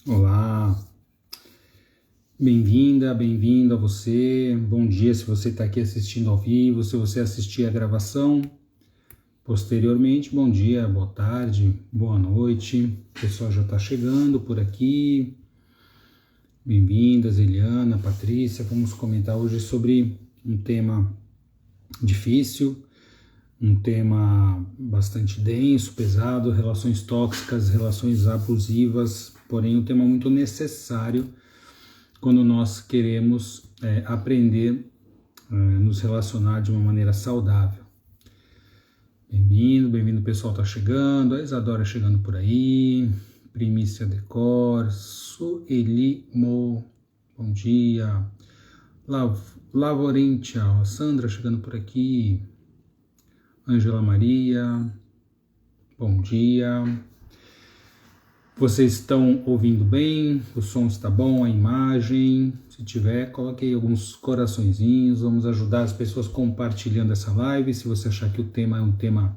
Olá, bem-vinda, bem-vindo a você. Bom dia se você está aqui assistindo ao vivo, se você assistir a gravação posteriormente. Bom dia, boa tarde, boa noite. O pessoal já está chegando por aqui. Bem-vindas, Eliana, Patrícia. Vamos comentar hoje sobre um tema difícil, um tema bastante denso, pesado, relações tóxicas, relações abusivas, porém um tema muito necessário quando nós queremos aprender a nos relacionar de uma maneira saudável. Bem-vindo, bem-vindo, o pessoal está chegando, a Isadora chegando por aí, Primícia Decor, Sueli Mo, bom dia, Lavorentia, Sandra chegando por aqui, Ângela Maria, bom dia. Vocês estão ouvindo bem? O som está bom? A imagem? Se tiver, coloque aí alguns coraçõezinhos. Vamos ajudar as pessoas compartilhando essa live. Se você achar que o tema é um tema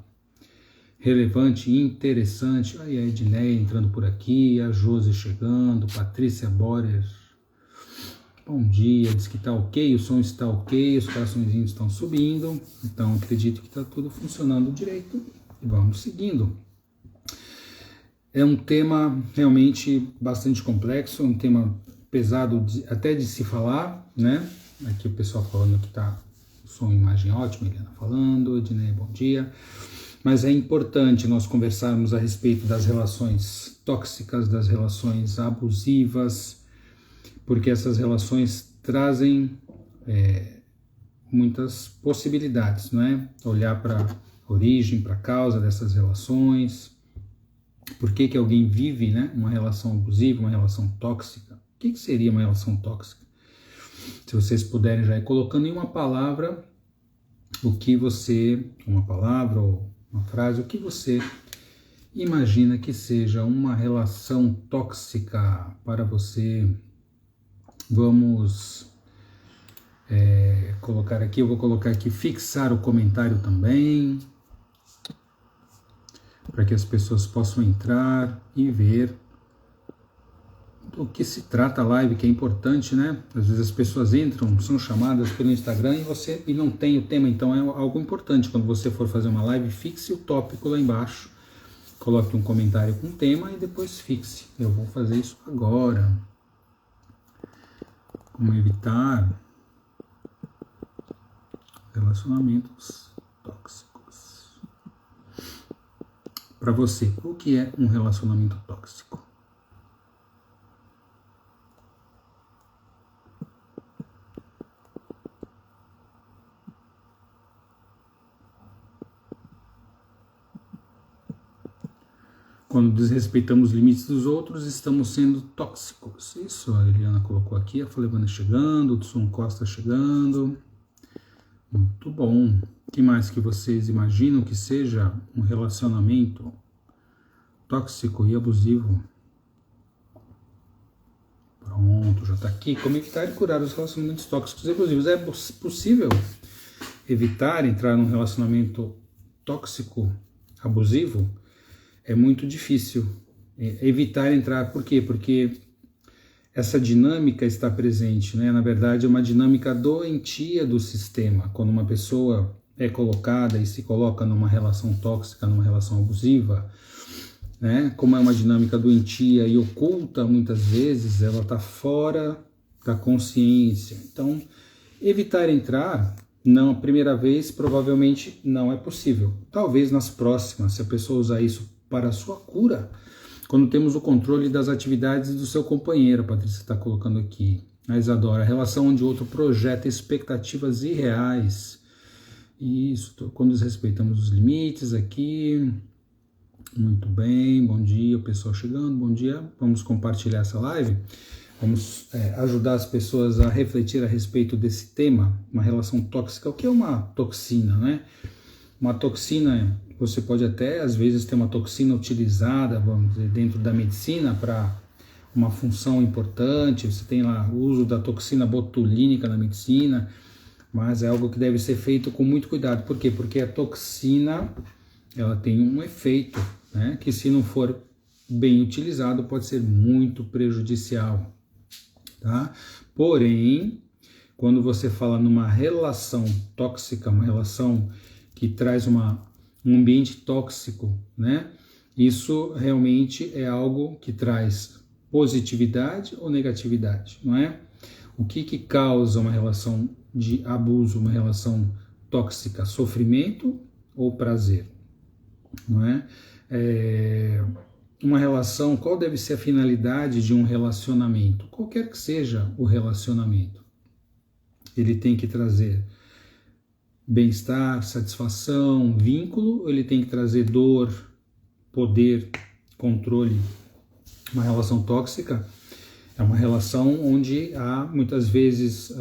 relevante e interessante. Aí a Edneia entrando por aqui, a Josi chegando, Patrícia Borer. Bom dia, diz que está ok, o som está ok, os coraçõezinhos estão subindo. Então acredito que está tudo funcionando direito. E vamos seguindo. É um tema realmente bastante complexo, um tema pesado até de se falar, né? Aqui o pessoal falando que tá som e imagem ótima, Eliana falando, Ednei, bom dia. Mas é importante nós conversarmos a respeito das relações tóxicas, das relações abusivas, porque essas relações trazem muitas possibilidades, não é? Olhar para a origem, para a causa dessas relações. Por que alguém vive, né, uma relação abusiva, uma relação tóxica? O que seria uma relação tóxica? Se vocês puderem já ir colocando em uma palavra uma palavra ou uma frase, o que você imagina que seja uma relação tóxica para você. Vamos colocar aqui, eu vou colocar aqui, fixar o comentário também, para que as pessoas possam entrar e ver do que se trata a live, que é importante, né? Às vezes as pessoas entram, são chamadas pelo Instagram e não tem o tema, então é algo importante. Quando você for fazer uma live, fixe o tópico lá embaixo, coloque um comentário com o tema e depois fixe. Eu vou fazer isso agora. Como evitar relacionamentos tóxicos. Para você, o que é um relacionamento tóxico? Quando desrespeitamos os limites dos outros, estamos sendo tóxicos. Isso, a Eliana colocou aqui, a Falevana chegando, o Tsun Costa chegando. Muito bom. O que mais que vocês imaginam que seja um relacionamento tóxico e abusivo? Pronto, já está aqui. Como evitar e curar os relacionamentos tóxicos e abusivos? É possível evitar entrar num relacionamento tóxico, abusivo? É muito difícil. Evitar entrar, por quê? Porque essa dinâmica está presente, né? Na verdade, é uma dinâmica doentia do sistema. Quando uma pessoa é colocada e se coloca numa relação tóxica, numa relação abusiva, né? Como é uma dinâmica doentia e oculta muitas vezes, ela está fora da consciência. Então, evitar entrar, não, a primeira vez provavelmente não é possível. Talvez nas próximas, se a pessoa usar isso para a sua cura, quando temos o controle das atividades do seu companheiro, a Patrícia está colocando aqui. A Isadora, a relação onde o outro projeta expectativas irreais. Isso, quando respeitamos os limites aqui. Muito bem, bom dia, o pessoal chegando, bom dia. Vamos compartilhar essa live. Vamos ajudar as pessoas a refletir a respeito desse tema, uma relação tóxica. O que é uma toxina, né? Uma toxina, você pode até, às vezes, ter uma toxina utilizada, vamos dizer, dentro da medicina para uma função importante. Você tem lá o uso da toxina botulínica na medicina, mas é algo que deve ser feito com muito cuidado. Por quê? Porque a toxina, ela tem um efeito, né, que se não for bem utilizado, pode ser muito prejudicial, tá? Porém, quando você fala numa relação tóxica, uma relação que traz um ambiente tóxico, né? Isso realmente é algo que traz positividade ou negatividade, não é? O que causa uma relação de abuso, uma relação tóxica? Sofrimento ou prazer, não é? Uma relação, qual deve ser a finalidade de um relacionamento? Qualquer que seja o relacionamento, ele tem que trazer bem-estar, satisfação, vínculo, ou ele tem que trazer dor, poder, controle? Uma relação tóxica é uma relação onde há muitas vezes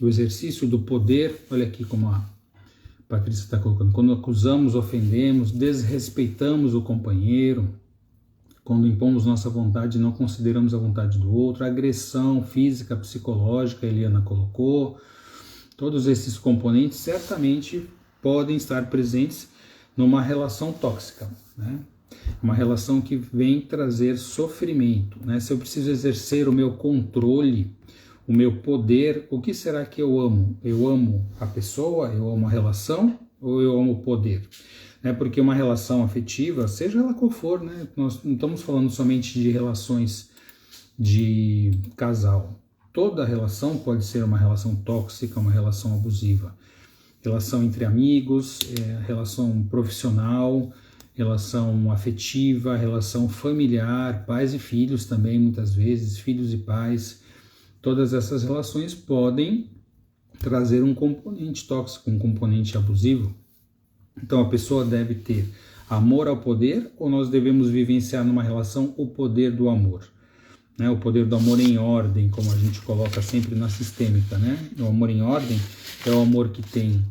o exercício do poder. Olha aqui como a Patrícia está colocando: quando acusamos, ofendemos, desrespeitamos o companheiro, quando impomos nossa vontade e não consideramos a vontade do outro, agressão física, psicológica, a Eliana colocou. Todos esses componentes certamente podem estar presentes numa relação tóxica, né? Uma relação que vem trazer sofrimento, né? Se eu preciso exercer o meu controle, o meu poder, o que será que eu amo? Eu amo a pessoa, eu amo a relação, ou eu amo o poder? Porque uma relação afetiva, seja ela qual for, né? Nós não estamos falando somente de relações de casal. Toda relação pode ser uma relação tóxica, uma relação abusiva. Relação entre amigos, relação profissional, relação afetiva, relação familiar, pais e filhos também, muitas vezes, filhos e pais. Todas essas relações podem trazer um componente tóxico, um componente abusivo. Então a pessoa deve ter amor ao poder, ou nós devemos vivenciar numa relação o poder do amor? O poder do amor em ordem, como a gente coloca sempre na sistêmica, né? O amor em ordem é o amor que tem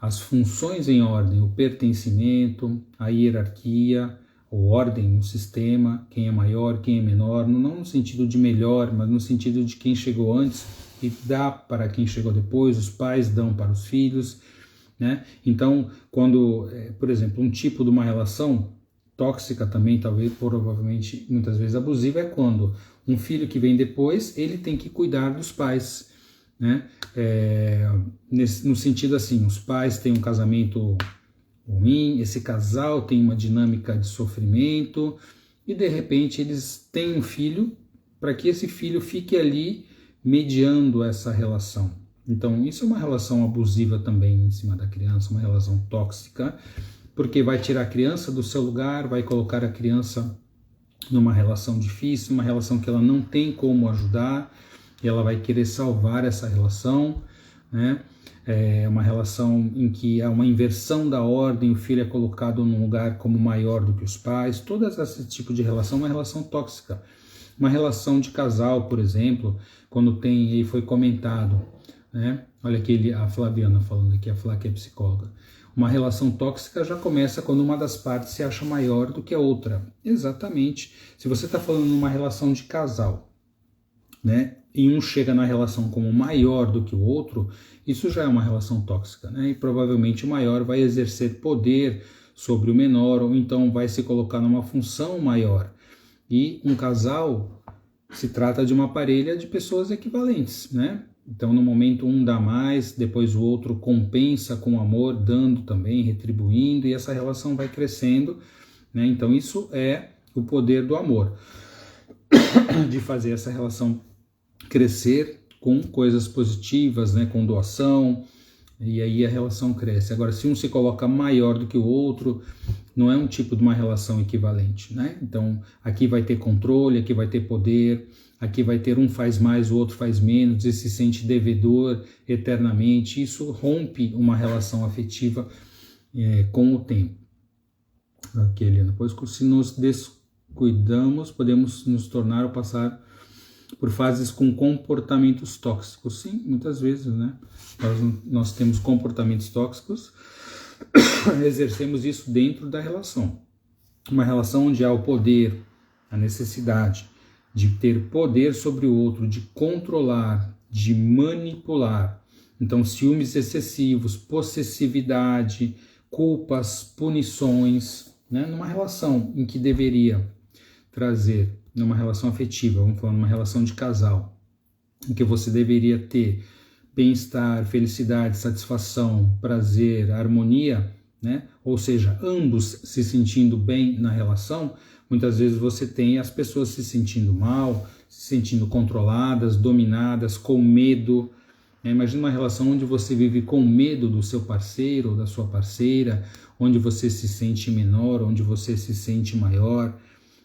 as funções em ordem, o pertencimento, a hierarquia, a ordem no sistema, quem é maior, quem é menor, não no sentido de melhor, mas no sentido de quem chegou antes e dá para quem chegou depois, os pais dão para os filhos, né? Então, quando, por exemplo, um tipo de uma relação tóxica também, talvez, provavelmente, muitas vezes abusiva, é quando um filho que vem depois, ele tem que cuidar dos pais, né? No sentido assim, os pais têm um casamento ruim, esse casal tem uma dinâmica de sofrimento e de repente eles têm um filho para que esse filho fique ali mediando essa relação. Então isso é uma relação abusiva também em cima da criança, uma relação tóxica, porque vai tirar a criança do seu lugar, vai colocar a criança numa relação difícil, uma relação que ela não tem como ajudar, e ela vai querer salvar essa relação, né? É uma relação em que há uma inversão da ordem, o filho é colocado num lugar como maior do que os pais. Todo esse tipo de relação é uma relação tóxica. Uma relação de casal, por exemplo, quando tem, aí foi comentado, né? Olha aqui a Flaviana falando aqui, a Flá que é psicóloga. Uma relação tóxica já começa quando uma das partes se acha maior do que a outra. Exatamente. Se você está falando numa relação de casal, né, e um chega na relação como maior do que o outro, isso já é uma relação tóxica, né? E provavelmente o maior vai exercer poder sobre o menor, ou então vai se colocar numa função maior. E um casal se trata de uma parelha de pessoas equivalentes, né? Então, no momento um dá mais, depois o outro compensa com amor, dando também, retribuindo, e essa relação vai crescendo, né? Então, isso é o poder do amor, de fazer essa relação crescer com coisas positivas, né? Com doação, e aí a relação cresce. Agora, se um se coloca maior do que o outro, não é um tipo de uma relação equivalente, né? Então, aqui vai ter controle, aqui vai ter poder, aqui vai ter um faz mais, o outro faz menos, e se sente devedor eternamente. Isso rompe uma relação afetiva com o tempo. Ok, Helena. Pois se nos descuidamos, podemos nos tornar ou passar por fases com comportamentos tóxicos. Sim, muitas vezes, né? Nós temos comportamentos tóxicos, exercemos isso dentro da relação. Uma relação onde há o poder, a necessidade de ter poder sobre o outro, de controlar, de manipular. Então, ciúmes excessivos, possessividade, culpas, punições, né? Numa relação em que deveria trazer numa relação afetiva, vamos falar numa relação de casal, em que você deveria ter bem-estar, felicidade, satisfação, prazer, harmonia, né? Ou seja, ambos se sentindo bem na relação, muitas vezes você tem as pessoas se sentindo mal, se sentindo controladas, dominadas, com medo. Imagina uma relação onde você vive com medo do seu parceiro ou da sua parceira, onde você se sente menor, onde você se sente maior.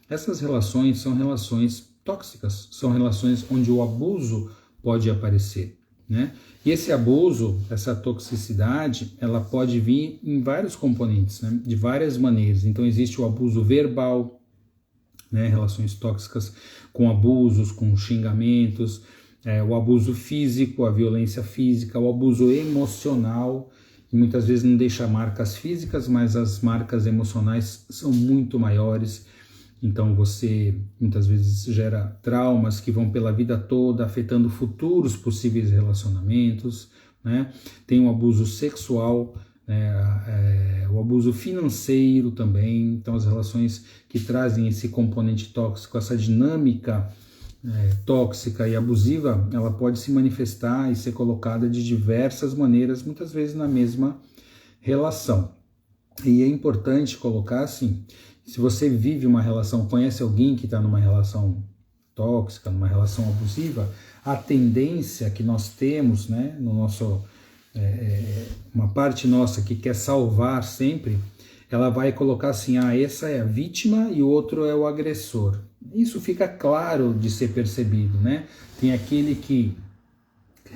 Essas relações são relações tóxicas, são relações onde o abuso pode aparecer, né? E esse abuso, essa toxicidade, ela pode vir em vários componentes, né? De várias maneiras. Então existe o abuso verbal, né? Relações tóxicas com abusos, com xingamentos, o abuso físico, a violência física, o abuso emocional, que muitas vezes não deixa marcas físicas, mas as marcas emocionais são muito maiores. Então você muitas vezes gera traumas que vão pela vida toda, afetando futuros possíveis relacionamentos, né? Tem o abuso sexual, o abuso financeiro também. Então as relações que trazem esse componente tóxico, essa dinâmica tóxica e abusiva, ela pode se manifestar e ser colocada de diversas maneiras, muitas vezes na mesma relação. E é importante colocar assim, se você vive uma relação, conhece alguém que está numa relação tóxica, numa relação abusiva, a tendência que nós temos, né, no nosso, uma parte nossa que quer salvar sempre, ela vai colocar assim, essa é a vítima e o outro é o agressor. Isso fica claro de ser percebido, né? Tem aquele que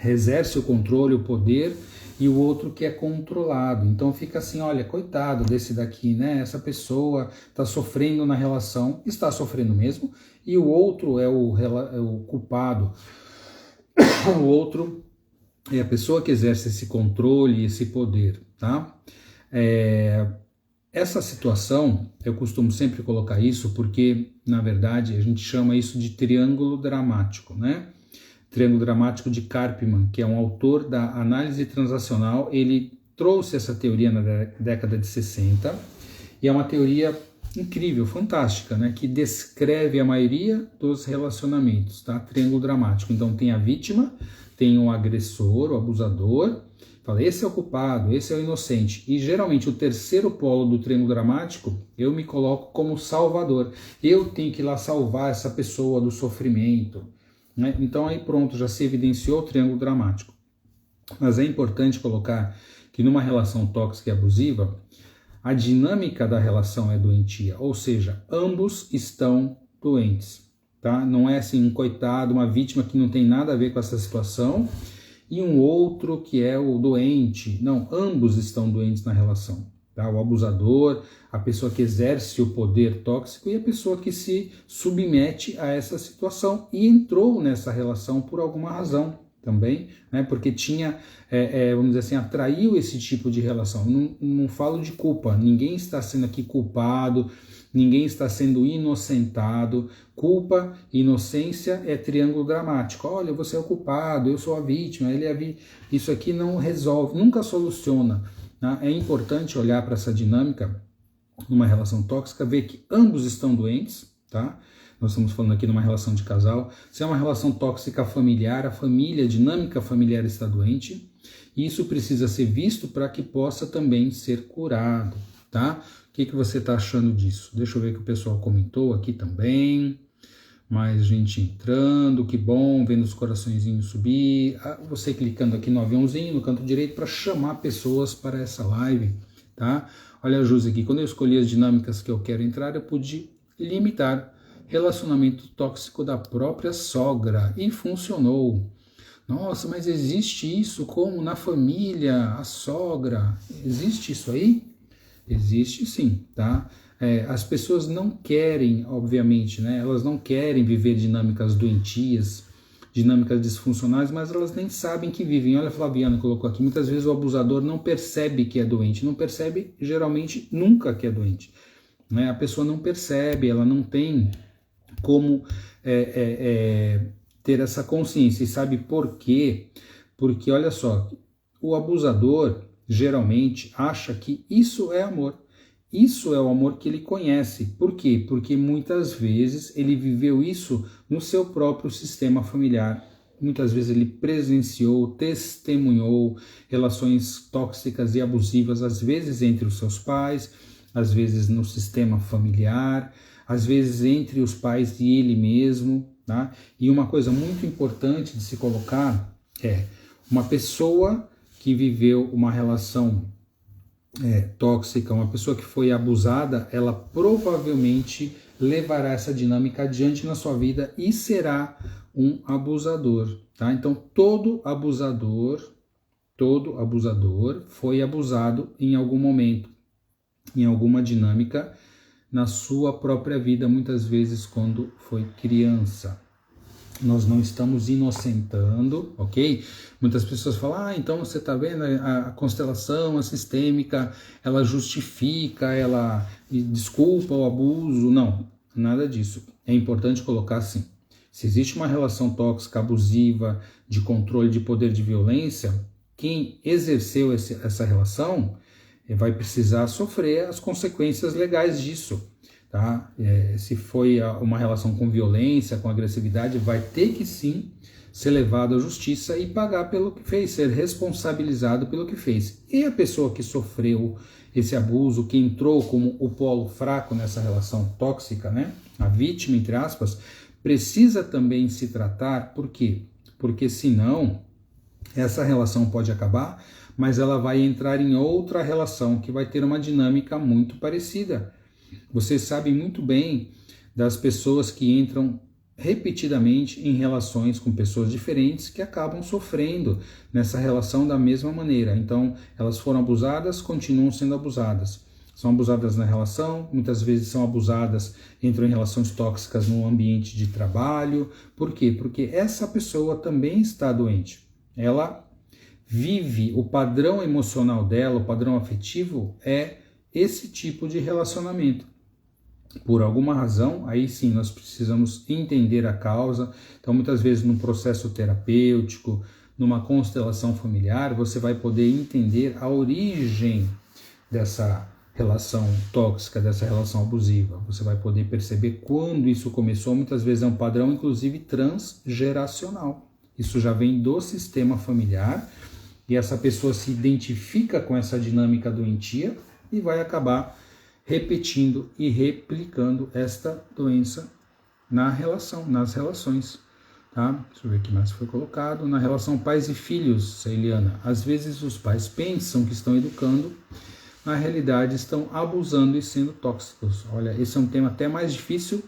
exerce o controle, o poder, e o outro que é controlado. Então fica assim, olha, coitado desse daqui, né? Essa pessoa está sofrendo na relação, está sofrendo mesmo, e o outro é o culpado. O outro é a pessoa que exerce esse controle, esse poder, tá? Essa situação, eu costumo sempre colocar isso porque, na verdade, a gente chama isso de triângulo dramático, né? Triângulo dramático de Karpman, que é um autor da análise transacional. Ele trouxe essa teoria na década de 60 e é uma teoria incrível, fantástica, né? Que descreve a maioria dos relacionamentos, tá? Triângulo dramático. Então tem a vítima, tem o agressor, o abusador. Fala, esse é o culpado, esse é o inocente. E geralmente o terceiro polo do triângulo dramático, eu me coloco como salvador. Eu tenho que ir lá salvar essa pessoa do sofrimento, né? Então aí pronto, já se evidenciou o triângulo dramático. Mas é importante colocar que numa relação tóxica e abusiva, a dinâmica da relação é doentia, ou seja, ambos estão doentes, tá? Não é assim um coitado, uma vítima que não tem nada a ver com essa situação, e um outro que é o doente. Não, ambos estão doentes na relação, tá? O abusador, a pessoa que exerce o poder tóxico e a pessoa que se submete a essa situação e entrou nessa relação por alguma razão também, né? Porque tinha, vamos dizer assim, atraiu esse tipo de relação. Não falo de culpa, ninguém está sendo aqui culpado, ninguém está sendo inocentado. Culpa e inocência é triângulo dramático. Olha, você é o culpado, eu sou a vítima, ele é a vítima. Isso aqui não resolve, nunca soluciona, tá? É importante olhar para essa dinâmica numa relação tóxica, ver que ambos estão doentes, tá? Nós estamos falando aqui numa relação de casal. Se é uma relação tóxica familiar, a família, a dinâmica familiar está doente, e isso precisa ser visto para que possa também ser curado, tá? O que você está achando disso? Deixa eu ver que o pessoal comentou aqui também. Mais gente entrando, que bom, vendo os coraçõezinhos subir. Você clicando aqui no aviãozinho, no canto direito, para chamar pessoas para essa live, tá? Olha a Jus aqui, quando eu escolhi as dinâmicas que eu quero entrar, eu pude limitar relacionamento tóxico da própria sogra e funcionou. Nossa, mas existe isso como na família, a sogra? Existe isso aí? Existe sim, tá? As pessoas não querem, obviamente, né? Elas não querem viver dinâmicas doentias, dinâmicas disfuncionais, mas elas nem sabem que vivem. Olha, a Flaviana colocou aqui, muitas vezes o abusador não percebe que é doente, não percebe, geralmente, nunca que é doente, né? A pessoa não percebe, ela não tem como ter essa consciência. E sabe por quê? Porque, olha só, o abusador geralmente acha que isso é amor. Isso é o amor que ele conhece. Por quê? Porque muitas vezes ele viveu isso no seu próprio sistema familiar. Muitas vezes ele presenciou, testemunhou relações tóxicas e abusivas, às vezes entre os seus pais, às vezes no sistema familiar, às vezes entre os pais e ele mesmo. Tá? E uma coisa muito importante de se colocar é uma pessoa que viveu uma relação tóxica, uma pessoa que foi abusada, ela provavelmente levará essa dinâmica adiante na sua vida e será um abusador, tá? Então todo abusador foi abusado em algum momento, em alguma dinâmica na sua própria vida, muitas vezes quando foi criança. Nós não estamos inocentando, ok? Muitas pessoas falam, então você está vendo a constelação, a sistêmica, ela justifica, ela desculpa o abuso. Não, nada disso. É importante colocar assim, se existe uma relação tóxica, abusiva, de controle de poder de violência, quem exerceu essa relação vai precisar sofrer as consequências legais disso. Tá? Se foi uma relação com violência, com agressividade, vai ter que sim ser levado à justiça e pagar pelo que fez, ser responsabilizado pelo que fez. E a pessoa que sofreu esse abuso, que entrou como o polo fraco nessa relação tóxica, né? A vítima, entre aspas, precisa também se tratar. Por quê? Porque senão essa relação pode acabar, mas ela vai entrar em outra relação que vai ter uma dinâmica muito parecida. Vocês sabem muito bem das pessoas que entram repetidamente em relações com pessoas diferentes que acabam sofrendo nessa relação da mesma maneira. Então, elas foram abusadas, continuam sendo abusadas. São abusadas na relação, muitas vezes são abusadas, entram em relações tóxicas no ambiente de trabalho. Por quê? Porque essa pessoa também está doente. Ela vive, o padrão emocional dela, o padrão afetivo é esse tipo de relacionamento. Por alguma razão, aí sim nós precisamos entender a causa. Então, muitas vezes num processo terapêutico, numa constelação familiar, você vai poder entender a origem dessa relação tóxica, dessa relação abusiva. Você vai poder perceber quando isso começou. Muitas vezes é um padrão, inclusive, transgeracional. Isso já vem do sistema familiar e essa pessoa se identifica com essa dinâmica doentia e vai acabar repetindo e replicando esta doença nas relações. Tá? Deixa eu ver o que mais foi colocado. Na relação pais e filhos, Eliana, às vezes os pais pensam que estão educando, na realidade estão abusando e sendo tóxicos. Olha, esse é um tema até mais difícil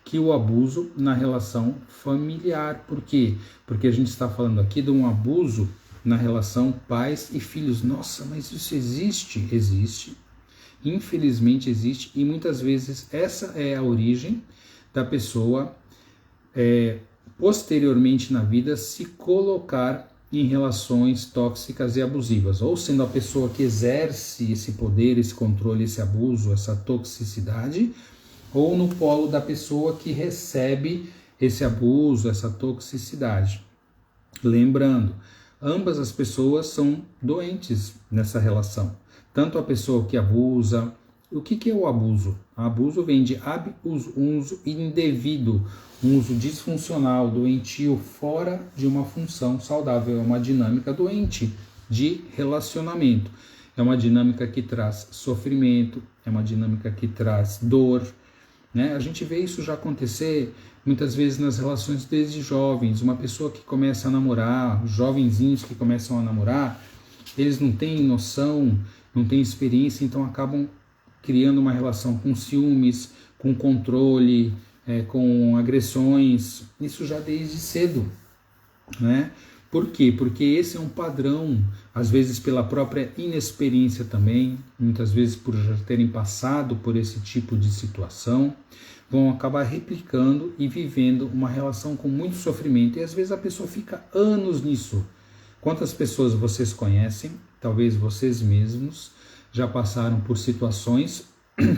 que o abuso na relação familiar. Por quê? Porque a gente está falando aqui de um abuso na relação pais e filhos. Nossa, mas isso existe? Existe. Infelizmente existe, e muitas vezes essa é a origem da pessoa posteriormente na vida se colocar em relações tóxicas e abusivas, ou sendo a pessoa que exerce esse poder, esse controle, esse abuso, essa toxicidade, ou no polo da pessoa que recebe esse abuso, essa toxicidade. Lembrando, ambas as pessoas são doentes nessa relação. Tanto a pessoa que abusa. O que é o abuso? O abuso vem de habitus, um uso indevido, um uso disfuncional, doentio, fora de uma função saudável. É uma dinâmica doente de relacionamento. É uma dinâmica que traz sofrimento, é uma dinâmica que traz dor. Né? A gente vê isso já acontecer muitas vezes nas relações desde jovens. Uma pessoa que começa a namorar, jovenzinhos que começam a namorar, eles não têm noção, não têm experiência, então acabam criando uma relação com ciúmes, com controle, com agressões, isso já desde cedo, né? Por quê? Porque esse é um padrão, às vezes pela própria inexperiência também, muitas vezes por já terem passado por esse tipo de situação, vão acabar replicando e vivendo uma relação com muito sofrimento, e às vezes a pessoa fica anos nisso. Quantas pessoas vocês conhecem, talvez vocês mesmos, já passaram por situações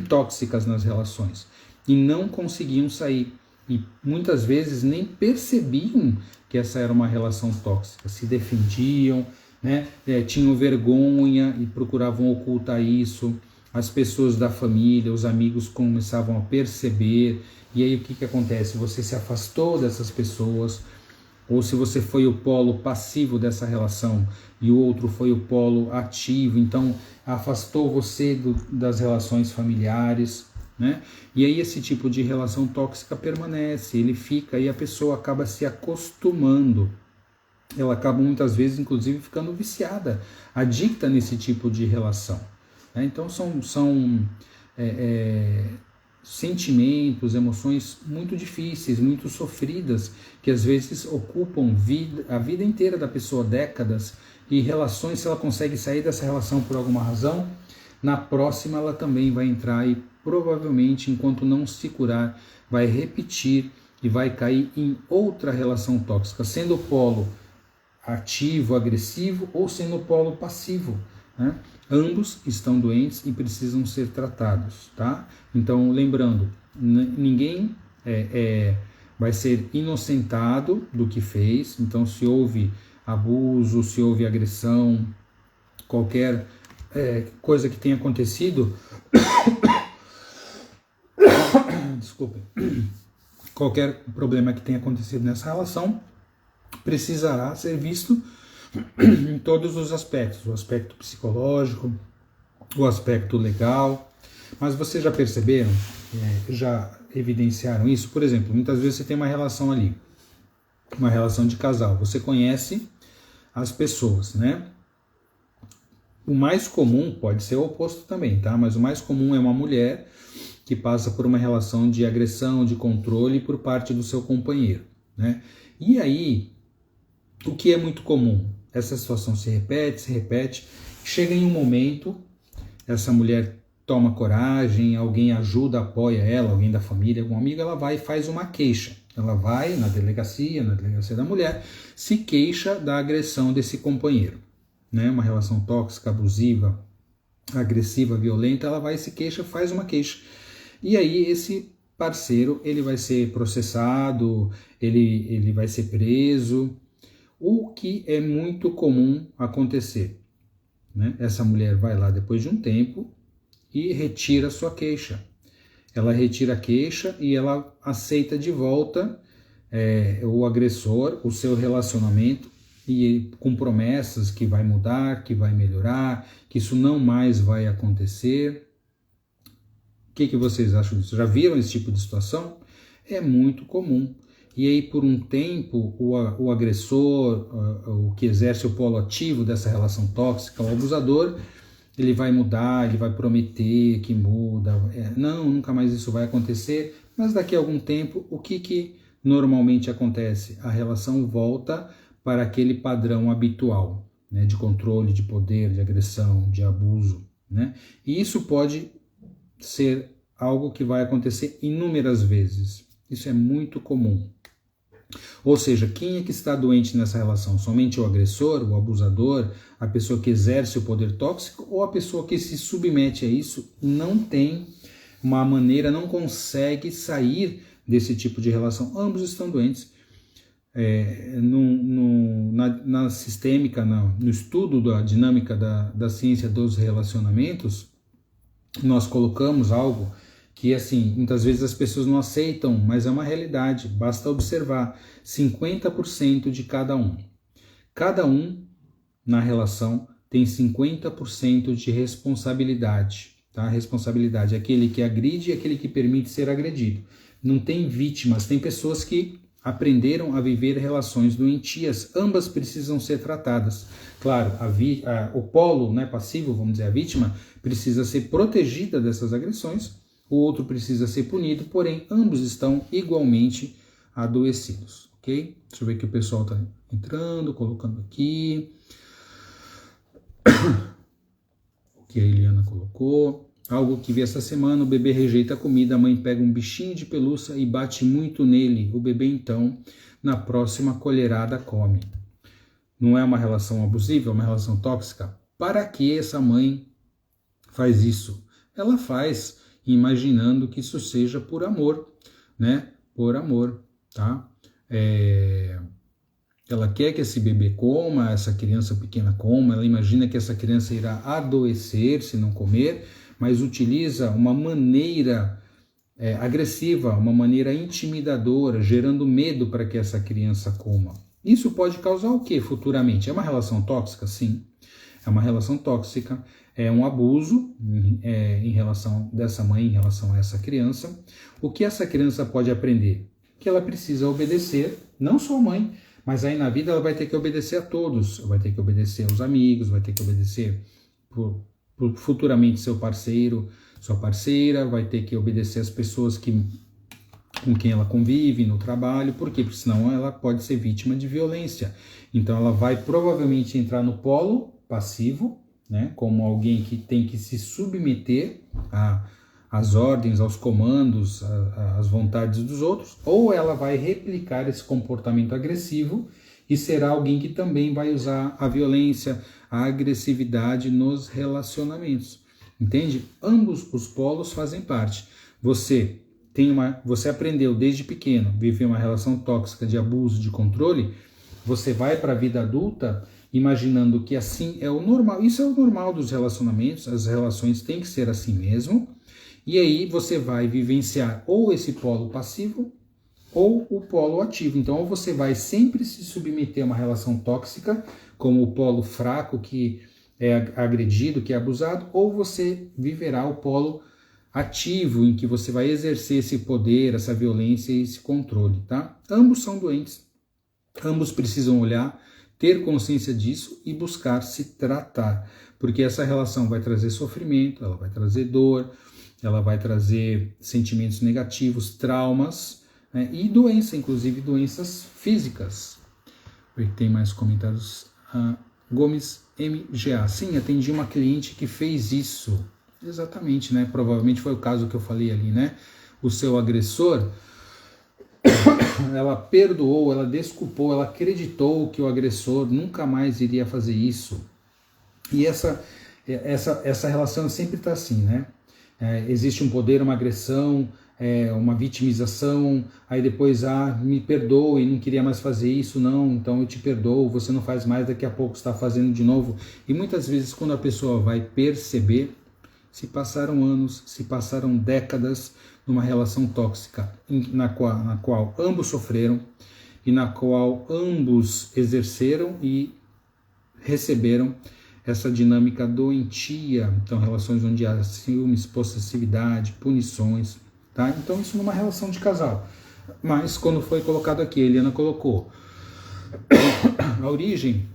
tóxicas nas relações e não conseguiam sair, e muitas vezes nem percebiam que essa era uma relação tóxica, se defendiam, né? Tinham vergonha e procuravam ocultar isso, as pessoas da família, os amigos começavam a perceber, e aí o que acontece? Você se afastou dessas pessoas, ou se você foi o polo passivo dessa relação e o outro foi o polo ativo, então afastou você das relações familiares, né? E aí esse tipo de relação tóxica permanece, ele fica e a pessoa acaba se acostumando. Ela acaba muitas vezes, inclusive, ficando viciada, adicta nesse tipo de relação, né? Então são sentimentos, emoções muito difíceis, muito sofridas, que às vezes ocupam a vida inteira da pessoa, décadas, e relações, se ela consegue sair dessa relação por alguma razão, na próxima ela também vai entrar e provavelmente, enquanto não se curar, vai repetir e vai cair em outra relação tóxica, sendo o polo ativo, agressivo, ou sendo o polo passivo, né? Ambos estão doentes e precisam ser tratados, tá? Então, lembrando, ninguém vai ser inocentado do que fez. Então, se houve abuso, se houve agressão, qualquer coisa que tenha acontecido, desculpe, qualquer problema que tenha acontecido nessa relação, precisará ser visto em todos os aspectos, o aspecto psicológico, o aspecto legal. Mas vocês já perceberam, já evidenciaram isso? Por exemplo, muitas vezes você tem uma relação ali, uma relação de casal, você conhece as pessoas, né? O mais comum pode ser o oposto também, tá? Mas o mais comum é uma mulher que passa por uma relação de agressão, de controle por parte do seu companheiro, né? E aí, o que é muito comum? Essa situação se repete, chega em um momento, essa mulher toma coragem, alguém ajuda, apoia ela, alguém da família, algum amigo, ela vai e faz uma queixa. Ela vai na delegacia da mulher, se queixa da agressão desse companheiro, né? Uma relação tóxica, abusiva, agressiva, violenta, ela vai e se queixa, faz uma queixa. E aí esse parceiro, ele vai ser processado, ele vai ser preso, o que é muito comum acontecer, né? Essa mulher vai lá depois de um tempo e retira sua queixa. Ela retira a queixa e ela aceita de volta o agressor, o seu relacionamento, e com promessas que vai mudar, que vai melhorar, que isso não mais vai acontecer. O que vocês acham disso? Já viram esse tipo de situação? É muito comum. E aí, por um tempo, o agressor, o que exerce o polo ativo dessa relação tóxica, o abusador, ele vai mudar, ele vai prometer que muda. Não, nunca mais isso vai acontecer. Mas daqui a algum tempo, o que normalmente acontece? A relação volta para aquele padrão habitual, né, de controle, de poder, de agressão, de abuso, né? E isso pode ser algo que vai acontecer inúmeras vezes. Isso é muito comum. Ou seja, quem é que está doente nessa relação? Somente o agressor, o abusador, a pessoa que exerce o poder tóxico, ou a pessoa que se submete a isso não tem uma maneira, não consegue sair desse tipo de relação? Ambos estão doentes. Na sistêmica, no estudo da dinâmica da ciência dos relacionamentos, nós colocamos algo que, assim, muitas vezes as pessoas não aceitam, mas é uma realidade, basta observar, 50% de cada um. Cada um na relação tem 50% de responsabilidade, tá? Responsabilidade é aquele que agride e aquele que permite ser agredido. Não tem vítimas, tem pessoas que aprenderam a viver relações doentias, ambas precisam ser tratadas. Claro, o polo, né, passivo, vamos dizer, a vítima, precisa ser protegida dessas agressões, o outro precisa ser punido, porém ambos estão igualmente adoecidos, ok? Deixa eu ver que o pessoal está entrando, colocando aqui. O que a Eliana colocou. Algo que vi essa semana: o bebê rejeita a comida, a mãe pega um bichinho de pelúcia e bate muito nele. O bebê, então, na próxima colherada come. Não é uma relação abusiva, é uma relação tóxica? Para que essa mãe faz isso? Ela faz imaginando que isso seja por amor, né? Por amor, tá? Ela quer que esse bebê coma, essa criança pequena coma, ela imagina que essa criança irá adoecer se não comer, mas utiliza uma maneira agressiva, uma maneira intimidadora, gerando medo para que essa criança coma. Isso pode causar o que futuramente? É uma relação tóxica? Sim, é uma relação tóxica, é um abuso em relação dessa mãe, em relação a essa criança. O que essa criança pode aprender? Que ela precisa obedecer, não só a mãe, mas aí na vida ela vai ter que obedecer a todos, vai ter que obedecer aos amigos, vai ter que obedecer futuramente seu parceiro, sua parceira, vai ter que obedecer às pessoas com quem ela convive no trabalho. Por quê? Porque senão ela pode ser vítima de violência. Então ela vai provavelmente entrar no polo passivo, né, como alguém que tem que se submeter às ordens, aos comandos, às vontades dos outros, ou ela vai replicar esse comportamento agressivo e será alguém que também vai usar a violência, a agressividade nos relacionamentos. Entende? Ambos os polos fazem parte. Você aprendeu desde pequeno a viver uma relação tóxica de abuso, de controle, você vai para a vida adulta imaginando que assim é o normal. Isso é o normal dos relacionamentos, as relações têm que ser assim mesmo. E aí você vai vivenciar ou esse polo passivo ou o polo ativo. Então, ou você vai sempre se submeter a uma relação tóxica, como o polo fraco que é agredido, que é abusado, ou você viverá o polo ativo, em que você vai exercer esse poder, essa violência e esse controle, tá? Ambos são doentes, ambos precisam olhar, ter consciência disso e buscar se tratar, porque essa relação vai trazer sofrimento, ela vai trazer dor, ela vai trazer sentimentos negativos, traumas, né? E doença, inclusive doenças físicas. Tem mais comentários. Gomes MGA. Sim, atendi uma cliente que fez isso. Exatamente, né? Provavelmente foi o caso que eu falei ali, né? O seu agressor, ela perdoou, ela desculpou, ela acreditou que o agressor nunca mais iria fazer isso. E essa relação sempre está assim, né? Existe um poder, uma agressão, uma vitimização, aí depois, me perdoe, não queria mais fazer isso, não, então eu te perdoo, você não faz mais, daqui a pouco está fazendo de novo. E muitas vezes quando a pessoa vai perceber, se passaram anos, se passaram décadas numa relação tóxica, na qual ambos sofreram e na qual ambos exerceram e receberam essa dinâmica doentia. Então, relações onde há ciúmes, possessividade, punições, tá? Então, isso numa relação de casal. Mas, quando foi colocado aqui, a Eliana colocou, a origem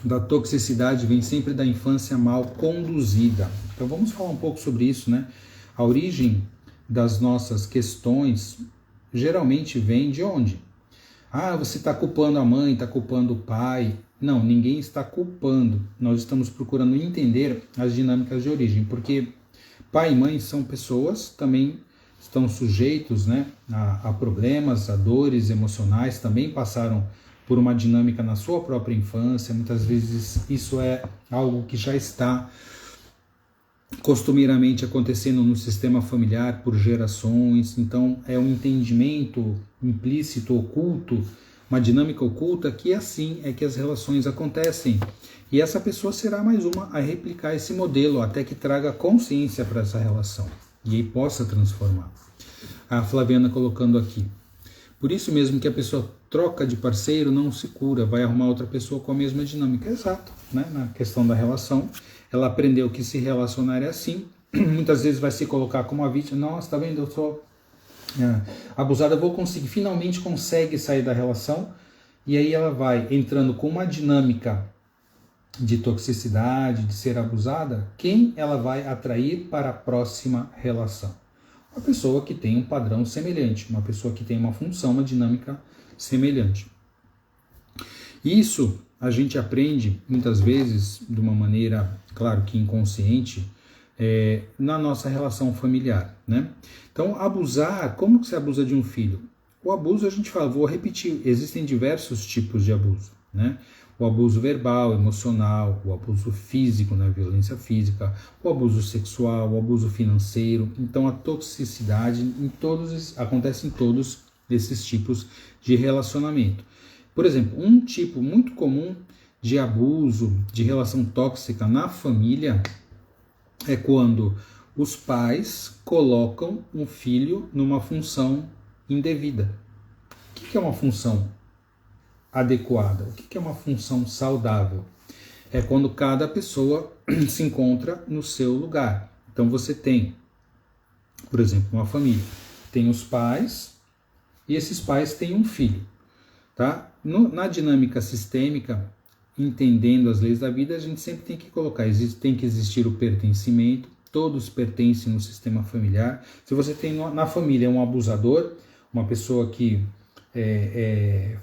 da toxicidade vem sempre da infância mal conduzida. Então, vamos falar um pouco sobre isso, né? A origem das nossas questões geralmente vem de onde? Você está culpando a mãe, está culpando o pai. Não, ninguém está culpando. Nós estamos procurando entender as dinâmicas de origem, porque pai e mãe são pessoas, também estão sujeitos, né, a problemas, a dores emocionais, também passaram por uma dinâmica na sua própria infância. Muitas vezes isso é algo que já está costumeiramente acontecendo no sistema familiar por gerações. Então é um entendimento implícito, oculto, uma dinâmica oculta, que assim é que as relações acontecem. E essa pessoa será mais uma a replicar esse modelo até que traga consciência para essa relação e aí possa transformar. A Flaviana colocando aqui: por isso mesmo que a pessoa troca de parceiro, não se cura, vai arrumar outra pessoa com a mesma dinâmica. Exato, né? Na questão da relação, ela aprendeu que se relacionar é assim, muitas vezes vai se colocar como a vítima. Nossa, tá vendo, eu sou abusada, eu vou conseguir, finalmente consegue sair da relação, e aí ela vai entrando com uma dinâmica de toxicidade, de ser abusada. Quem ela vai atrair para a próxima relação? Uma pessoa que tem um padrão semelhante, uma pessoa que tem uma função, uma dinâmica semelhante. Isso a gente aprende muitas vezes de uma maneira, claro que inconsciente, na nossa relação familiar, né? Então, abusar, como que se abusa de um filho? O abuso, a gente fala, vou repetir, existem diversos tipos de abuso, né? O abuso verbal, emocional, o abuso físico, né? Violência física, o abuso sexual, o abuso financeiro. Então, a toxicidade acontece em todos esses tipos de relacionamento. Por exemplo, um tipo muito comum de abuso, de relação tóxica na família, é quando os pais colocam um filho numa função indevida. O que é uma função adequada? O que é uma função saudável? É quando cada pessoa se encontra no seu lugar. Então você tem, por exemplo, uma família. Tem os pais e esses pais têm um filho. Tá? Na dinâmica sistêmica, entendendo as leis da vida, a gente sempre tem que colocar, tem que existir o pertencimento, todos pertencem no sistema familiar. Se você tem na família um abusador, uma pessoa que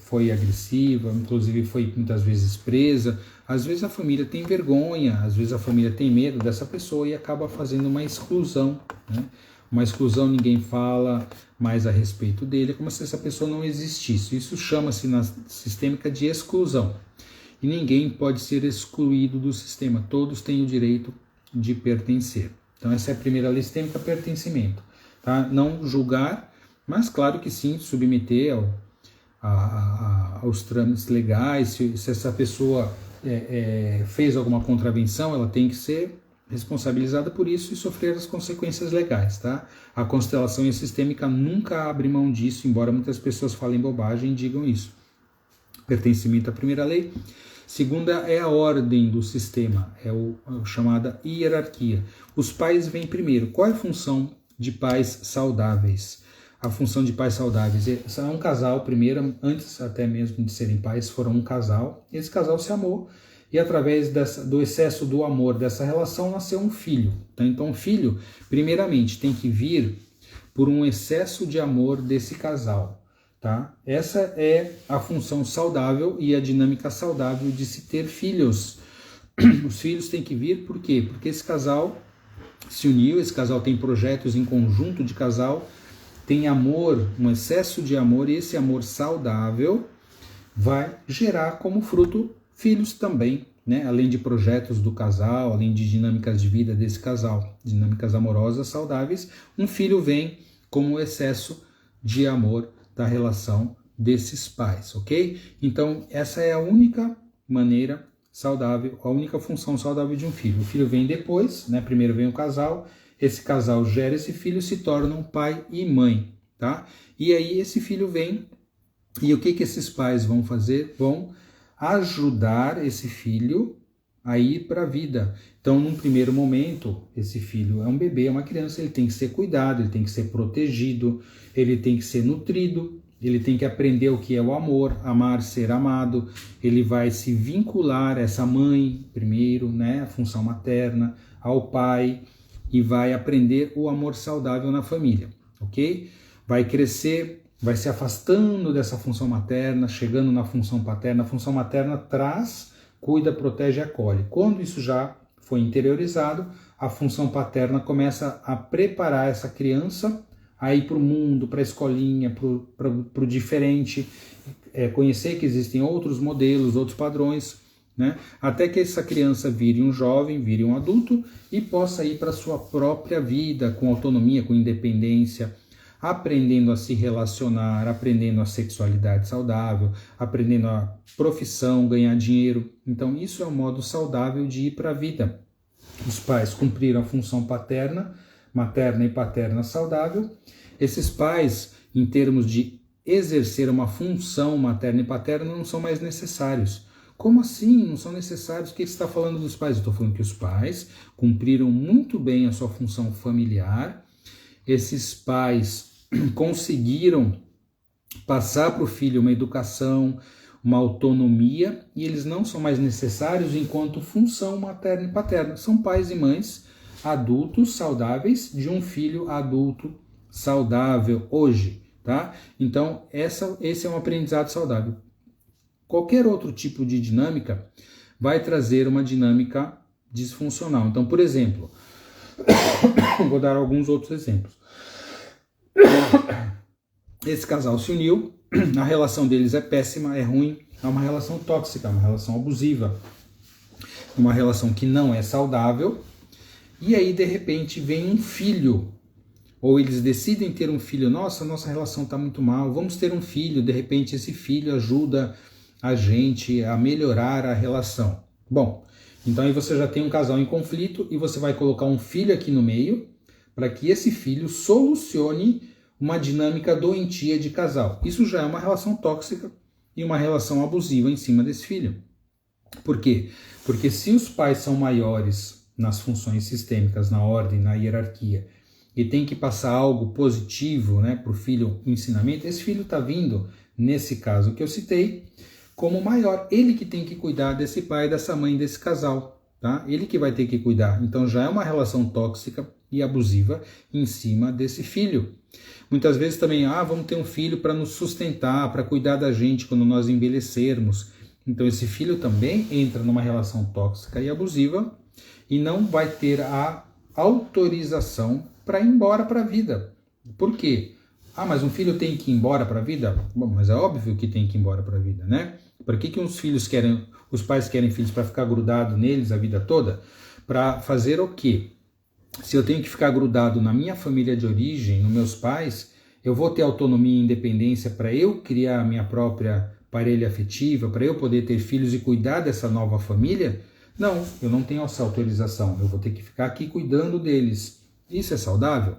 foi agressiva, inclusive foi muitas vezes presa, às vezes a família tem vergonha, às vezes a família tem medo dessa pessoa e acaba fazendo uma exclusão, né? Uma exclusão, ninguém fala mais a respeito dele, é como se essa pessoa não existisse. Isso chama-se na sistêmica de exclusão. E ninguém pode ser excluído do sistema, todos têm o direito de pertencer. Então essa é a primeira lei sistêmica, pertencimento. Tá? Não julgar, mas claro que sim, submeter aos trâmites legais. Se essa pessoa fez alguma contravenção, ela tem que ser responsabilizada por isso e sofrer as consequências legais, tá? A constelação sistêmica nunca abre mão disso, embora muitas pessoas falem bobagem e digam isso. Pertencimento à primeira lei. Segunda é a ordem do sistema, a chamada hierarquia. Os pais vêm primeiro. Qual é a função de pais saudáveis? A função de pais saudáveis é um casal primeiro, antes até mesmo de serem pais, foram um casal. Esse casal se amou. E através do excesso do amor dessa relação nasceu um filho. Então o filho, primeiramente, tem que vir por um excesso de amor desse casal. Tá? Essa é a função saudável e a dinâmica saudável de se ter filhos. Os filhos têm que vir por quê? Porque esse casal se uniu, esse casal tem projetos em conjunto de casal, tem amor, um excesso de amor, e esse amor saudável vai gerar como fruto filhos também, né? Além de projetos do casal, além de dinâmicas de vida desse casal, dinâmicas amorosas saudáveis, um filho vem como excesso de amor da relação desses pais, ok? Então, essa é a única maneira saudável, a única função saudável de um filho. O filho vem depois, né? Primeiro vem o casal, esse casal gera esse filho, se tornam pai e mãe, tá? E aí esse filho vem, e o que esses pais vão fazer? Vão ajudar esse filho a ir para a vida. Então, num primeiro momento, esse filho é um bebê, é uma criança, ele tem que ser cuidado, ele tem que ser protegido, ele tem que ser nutrido, ele tem que aprender o que é o amor, amar, ser amado, ele vai se vincular a essa mãe primeiro, né, a função materna, ao pai, e vai aprender o amor saudável na família, ok? Vai crescer, vai se afastando dessa função materna, chegando na função paterna. A função materna traz, cuida, protege e acolhe. Quando isso já foi interiorizado, a função paterna começa a preparar essa criança a ir para o mundo, para a escolinha, para o diferente, conhecer que existem outros modelos, outros padrões, né? Até que essa criança vire um jovem, vire um adulto e possa ir para a sua própria vida, com autonomia, com independência, aprendendo a se relacionar, aprendendo a sexualidade saudável, aprendendo a profissão, ganhar dinheiro. Então isso é um modo saudável de ir para a vida. Os pais cumpriram a função paterna, materna e paterna saudável. Esses pais, em termos de exercer uma função materna e paterna, não são mais necessários. Como assim? Não são necessários? O que você está falando dos pais? Eu estou falando que os pais cumpriram muito bem a sua função familiar. Esses pais conseguiram passar para o filho uma educação, uma autonomia, e eles não são mais necessários enquanto função materna e paterna. São pais e mães adultos saudáveis de um filho adulto saudável hoje, tá? Então, esse é um aprendizado saudável. Qualquer outro tipo de dinâmica vai trazer uma dinâmica disfuncional. Então, por exemplo, vou dar alguns outros exemplos. Esse casal se uniu, a relação deles é péssima, é ruim, é uma relação tóxica, uma relação abusiva, uma relação que não é saudável, e aí de repente vem um filho, ou eles decidem ter um filho. Nossa relação está muito mal, vamos ter um filho. De repente esse filho ajuda a gente a melhorar a relação. Bom, então aí você já tem um casal em conflito e você vai colocar um filho aqui no meio, para que esse filho solucione uma dinâmica doentia de casal. Isso já é uma relação tóxica e uma relação abusiva em cima desse filho. Por quê? Porque se os pais são maiores nas funções sistêmicas, na ordem, na hierarquia, e tem que passar algo positivo, né, para o filho, o ensinamento, esse filho está vindo, nesse caso que eu citei, como maior. Ele que tem que cuidar desse pai, dessa mãe, desse casal. Tá? Ele que vai ter que cuidar. Então já é uma relação tóxica e abusiva em cima desse filho. Muitas vezes também, vamos ter um filho para nos sustentar, para cuidar da gente quando nós envelhecermos. Então esse filho também entra numa relação tóxica e abusiva e não vai ter a autorização para ir embora para a vida. Por quê? Mas um filho tem que ir embora para a vida? Bom, mas é óbvio que tem que ir embora para a vida, né? Para que os pais querem filhos para ficar grudado neles a vida toda? Para fazer o quê? Se eu tenho que ficar grudado na minha família de origem, nos meus pais, eu vou ter autonomia e independência para eu criar a minha própria parelha afetiva, para eu poder ter filhos e cuidar dessa nova família? Não, eu não tenho essa autorização. Eu vou ter que ficar aqui cuidando deles. Isso é saudável?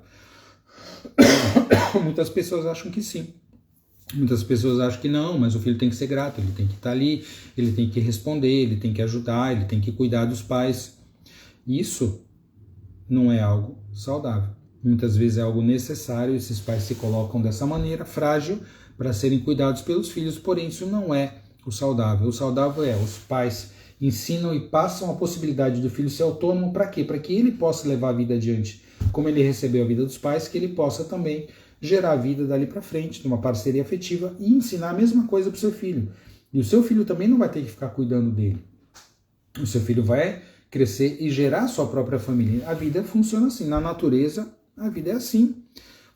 Muitas pessoas acham que sim. Muitas pessoas acham que não, mas o filho tem que ser grato, ele tem que estar ali, ele tem que responder, ele tem que ajudar, ele tem que cuidar dos pais. Isso não é algo saudável. Muitas vezes é algo necessário, esses pais se colocam dessa maneira, frágil, para serem cuidados pelos filhos, porém isso não é o saudável. O saudável é os pais ensinam e passam a possibilidade do filho ser autônomo para quê? Para que ele possa levar a vida adiante. Como ele recebeu a vida dos pais, que ele possa também gerar a vida dali para frente, numa parceria afetiva e ensinar a mesma coisa para o seu filho. E o seu filho também não vai ter que ficar cuidando dele. O seu filho vai crescer e gerar a sua própria família. A vida funciona assim. Na natureza, a vida é assim.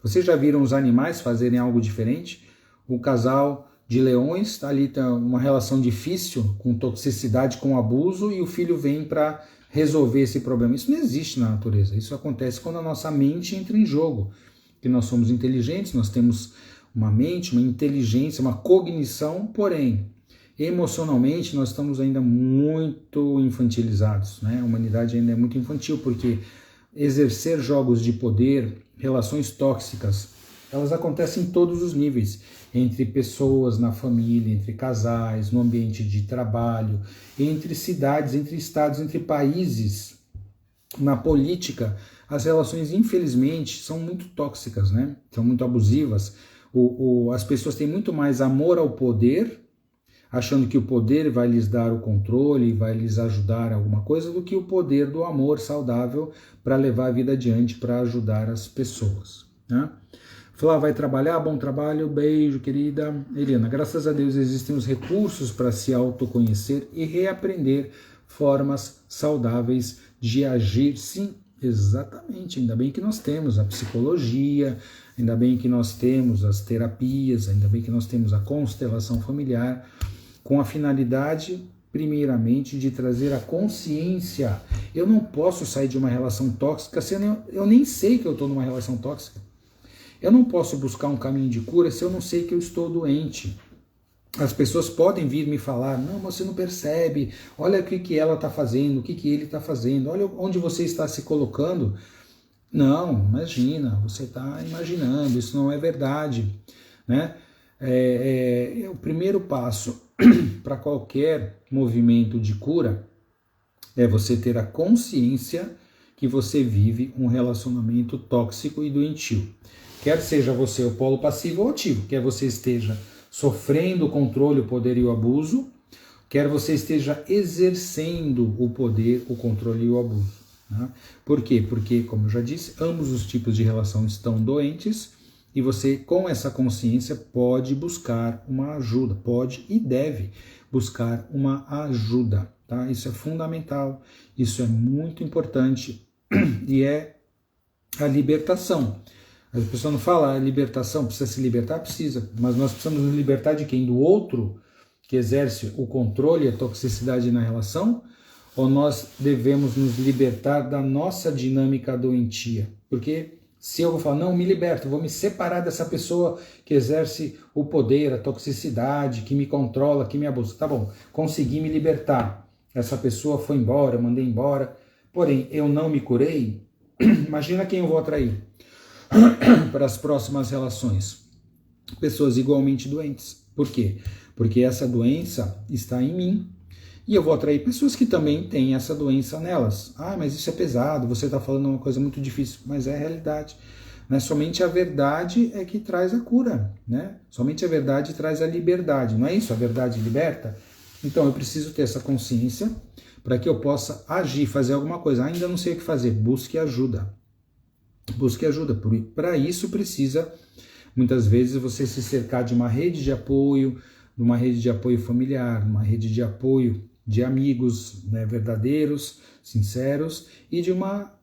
Vocês já viram os animais fazerem algo diferente? O casal de leões está ali, tá uma relação difícil, com toxicidade, com abuso, e o filho vem para resolver esse problema. Isso não existe na natureza. Isso acontece quando a nossa mente entra em jogo. Que nós somos inteligentes, nós temos uma mente, uma inteligência, uma cognição, porém, emocionalmente nós estamos ainda muito infantilizados, né? A humanidade ainda é muito infantil, porque exercer jogos de poder, relações tóxicas, elas acontecem em todos os níveis, entre pessoas, na família, entre casais, no ambiente de trabalho, entre cidades, entre estados, entre países, na política. As relações, infelizmente, são muito tóxicas, né? São muito abusivas. As pessoas têm muito mais amor ao poder, achando que o poder vai lhes dar o controle, vai lhes ajudar a alguma coisa, do que o poder do amor saudável para levar a vida adiante, para ajudar as pessoas, né? Flá, vai trabalhar? Bom trabalho, beijo, querida. Helena, graças a Deus existem os recursos para se autoconhecer e reaprender formas saudáveis de agir. Sim, exatamente. Ainda bem que nós temos a psicologia, ainda bem que nós temos as terapias, ainda bem que nós temos a constelação familiar, com a finalidade, primeiramente, de trazer a consciência. Eu não posso sair de uma relação tóxica se eu nem sei que eu estou numa relação tóxica. Eu não posso buscar um caminho de cura se eu não sei que eu estou doente. As pessoas podem vir me falar, não, você não percebe, olha o que ela está fazendo, o que ele está fazendo, olha onde você está se colocando. Não, imagina, você está imaginando, isso não é verdade, né? O primeiro passo para qualquer movimento de cura é você ter a consciência que você vive um relacionamento tóxico e doentio. Quer seja você o polo passivo ou ativo, quer você esteja sofrendo o controle, o poder e o abuso, quer você esteja exercendo o poder, o controle e o abuso. Né? Por quê? Porque, como eu já disse, ambos os tipos de relação estão doentes e você, com essa consciência, pode buscar uma ajuda, pode e deve buscar uma ajuda. Tá? Isso é fundamental, isso é muito importante e é a libertação. As pessoas não falam, a libertação, precisa se libertar? Precisa, mas nós precisamos nos libertar de quem? Do outro que exerce o controle e a toxicidade na relação? Ou nós devemos nos libertar da nossa dinâmica doentia? Porque se eu vou falar, não, me liberto, vou me separar dessa pessoa que exerce o poder, a toxicidade, que me controla, que me abusa. Tá bom, consegui me libertar. Essa pessoa foi embora, eu mandei embora, porém eu não me curei. Imagina quem eu vou atrair para as próximas relações. Pessoas igualmente doentes. Por quê? Porque essa doença está em mim. E eu vou atrair pessoas que também têm essa doença nelas. Ah, mas isso é pesado, você está falando uma coisa muito difícil. Mas é a realidade. Né? Somente a verdade é que traz a cura. Né? Somente a verdade traz a liberdade. Não é isso? A verdade liberta? Então eu preciso ter essa consciência para que eu possa agir, fazer alguma coisa. Ainda não sei o que fazer. Busque ajuda. Busque ajuda. Para isso precisa, muitas vezes, você se cercar de uma rede de apoio familiar, uma rede de apoio de amigos, né, verdadeiros, sinceros, e de uma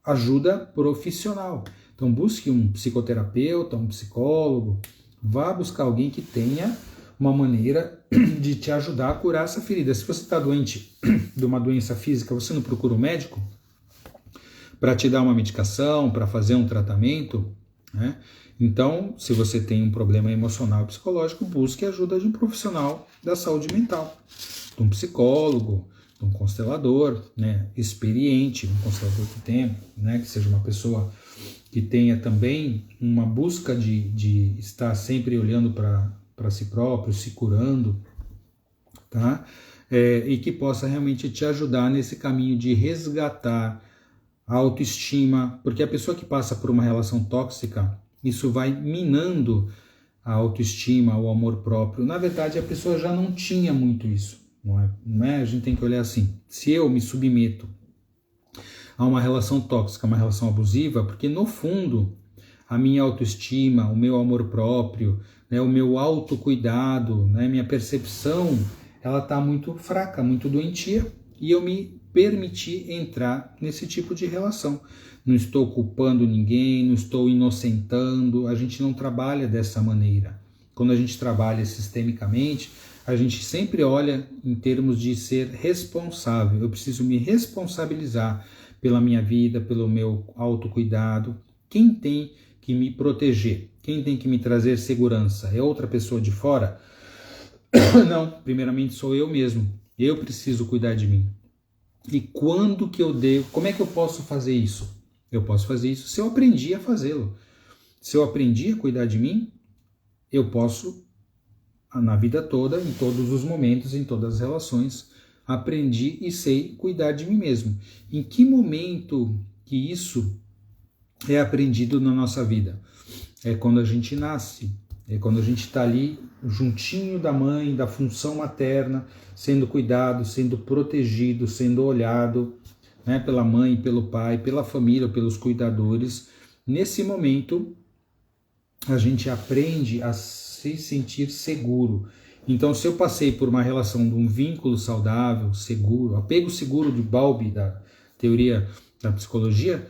ajuda profissional. Então busque um psicoterapeuta, um psicólogo, vá buscar alguém que tenha uma maneira de te ajudar a curar essa ferida. Se você está doente de uma doença física, você não procura um médico para te dar uma medicação, para fazer um tratamento, né? Então, se você tem um problema emocional e psicológico, busque a ajuda de um profissional da saúde mental, de um psicólogo, de um constelador, né, experiente, um constelador que tenha, né, que seja uma pessoa que tenha também uma busca de estar sempre olhando para si próprio, se curando, tá? E que possa realmente te ajudar nesse caminho de resgatar a autoestima, porque a pessoa que passa por uma relação tóxica, isso vai minando a autoestima, o amor próprio. Na verdade, a pessoa já não tinha muito isso, não é? A gente tem que olhar assim, se eu me submeto a uma relação tóxica, uma relação abusiva, porque no fundo, a minha autoestima, o meu amor próprio, né, o meu autocuidado, né, minha percepção, ela está muito fraca, muito doentia, e eu me permiti entrar nesse tipo de relação. Não estou culpando ninguém, não estou inocentando, a gente não trabalha dessa maneira. Quando a gente trabalha sistemicamente, a gente sempre olha em termos de ser responsável. Eu preciso me responsabilizar pela minha vida, pelo meu autocuidado. Quem tem que me proteger? Quem tem que me trazer segurança? É outra pessoa de fora? Não, primeiramente sou eu mesmo. Eu preciso cuidar de mim. E quando que eu devo? Como é que eu posso fazer isso? Eu posso fazer isso se eu aprendi a fazê-lo. Se eu aprendi a cuidar de mim, eu posso, na vida toda, em todos os momentos, em todas as relações, aprendi e sei cuidar de mim mesmo. Em que momento que isso é aprendido na nossa vida? É quando a gente nasce, é quando a gente está ali juntinho da mãe, da função materna, sendo cuidado, sendo protegido, sendo olhado, né, pela mãe, pelo pai, pela família, pelos cuidadores. Nesse momento, a gente aprende a se sentir seguro. Então, se eu passei por uma relação de um vínculo saudável, seguro, apego seguro de Bowlby, da teoria da psicologia,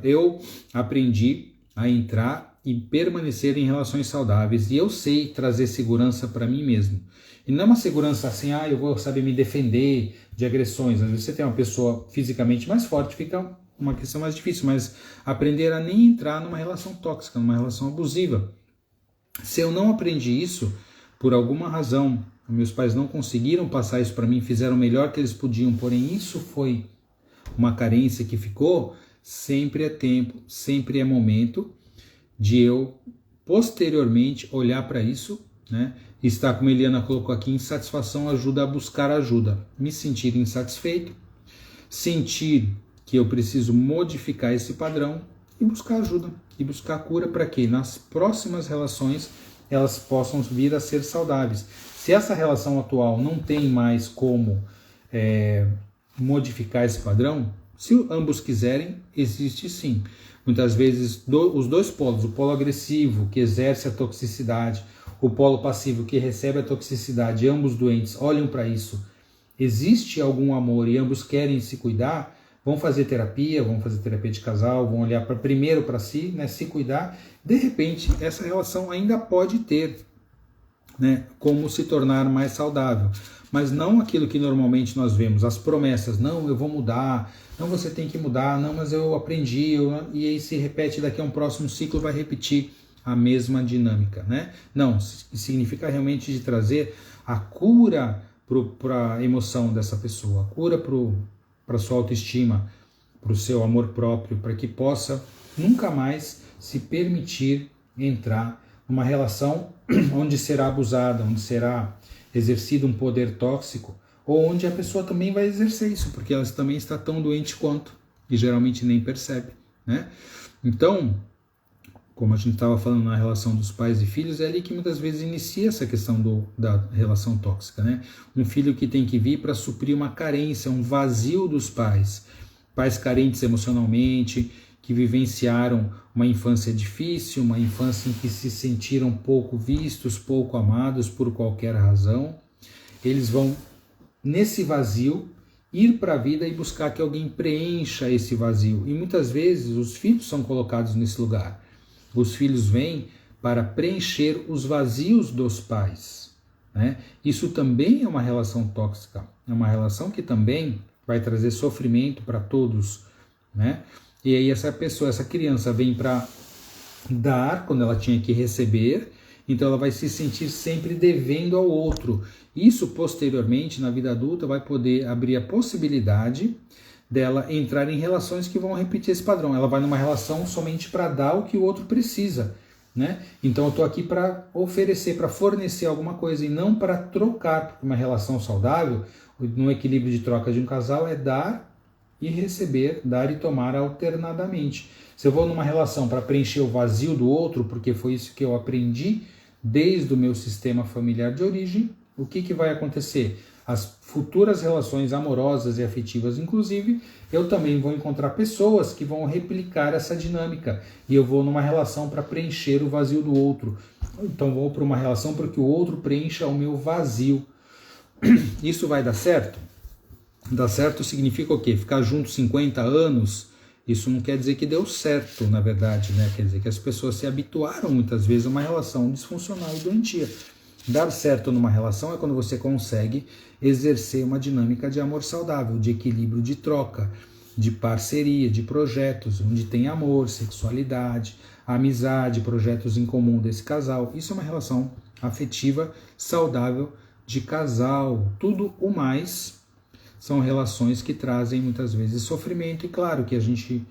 eu aprendi a entrar e permanecer em relações saudáveis, e eu sei trazer segurança para mim mesmo. E não é uma segurança assim, eu vou saber me defender de agressões. Às vezes você tem uma pessoa fisicamente mais forte, fica uma questão mais difícil, mas aprender a nem entrar numa relação tóxica, numa relação abusiva. Se eu não aprendi isso, por alguma razão, meus pais não conseguiram passar isso para mim, fizeram o melhor que eles podiam, porém isso foi uma carência que ficou, sempre é tempo, sempre é momento de eu, posteriormente, olhar para isso, né? Estar, como a Eliana colocou aqui, insatisfação ajuda a buscar ajuda. Me sentir insatisfeito, sentir que eu preciso modificar esse padrão e buscar ajuda. E buscar cura para que nas próximas relações elas possam vir a ser saudáveis. Se essa relação atual não tem mais como modificar esse padrão, se ambos quiserem, existe sim. Muitas vezes os dois polos, o polo agressivo que exerce a toxicidade, o polo passivo que recebe a toxicidade, ambos doentes olham para isso, existe algum amor e ambos querem se cuidar, vão fazer terapia de casal, vão olhar primeiro para si, né, se cuidar, de repente essa relação ainda pode ter, né, como se tornar mais saudável, mas não aquilo que normalmente nós vemos, as promessas, não, eu vou mudar, não, você tem que mudar, não, mas eu aprendi, e aí se repete daqui a um próximo ciclo, vai repetir a mesma dinâmica, né? Não, significa realmente de trazer a cura para a emoção dessa pessoa, a cura para a sua autoestima, para o seu amor próprio, para que possa nunca mais se permitir entrar numa relação onde será abusada, onde será exercido um poder tóxico, ou onde a pessoa também vai exercer isso, porque ela também está tão doente quanto, e geralmente nem percebe, né? Então, como a gente estava falando na relação dos pais e filhos, é ali que muitas vezes inicia essa questão da relação tóxica, né? Um filho que tem que vir para suprir uma carência, um vazio dos pais. Pais carentes emocionalmente, que vivenciaram uma infância difícil, uma infância em que se sentiram pouco vistos, pouco amados por qualquer razão. Eles vão, nesse vazio, ir para a vida e buscar que alguém preencha esse vazio. E muitas vezes os filhos são colocados nesse lugar. Os filhos vêm para preencher os vazios dos pais, né? Isso também é uma relação tóxica, é uma relação que também vai trazer sofrimento para todos, né? E aí essa pessoa, essa criança vem para dar quando ela tinha que receber, então ela vai se sentir sempre devendo ao outro. Isso posteriormente na vida adulta vai poder abrir a possibilidade dela entrar em relações que vão repetir esse padrão. Ela vai numa relação somente para dar o que o outro precisa, né? Então eu estou aqui para oferecer, para fornecer alguma coisa e não para trocar, porque uma relação saudável, no equilíbrio de troca de um casal, é dar e receber, dar e tomar alternadamente. Se eu vou numa relação para preencher o vazio do outro, porque foi isso que eu aprendi desde o meu sistema familiar de origem, o que vai acontecer? As futuras relações amorosas e afetivas, inclusive, eu também vou encontrar pessoas que vão replicar essa dinâmica e eu vou numa relação para preencher o vazio do outro. Então vou para uma relação para que o outro preencha o meu vazio. Isso vai dar certo? Dar certo significa o quê? Ficar junto 50 anos? Isso não quer dizer que deu certo, na verdade, né? Quer dizer que as pessoas se habituaram muitas vezes a uma relação disfuncional e doentia. Dar certo numa relação é quando você consegue exercer uma dinâmica de amor saudável, de equilíbrio de troca, de parceria, de projetos, onde tem amor, sexualidade, amizade, projetos em comum desse casal. Isso é uma relação afetiva saudável de casal. Tudo o mais são relações que trazem muitas vezes sofrimento, e claro que a gente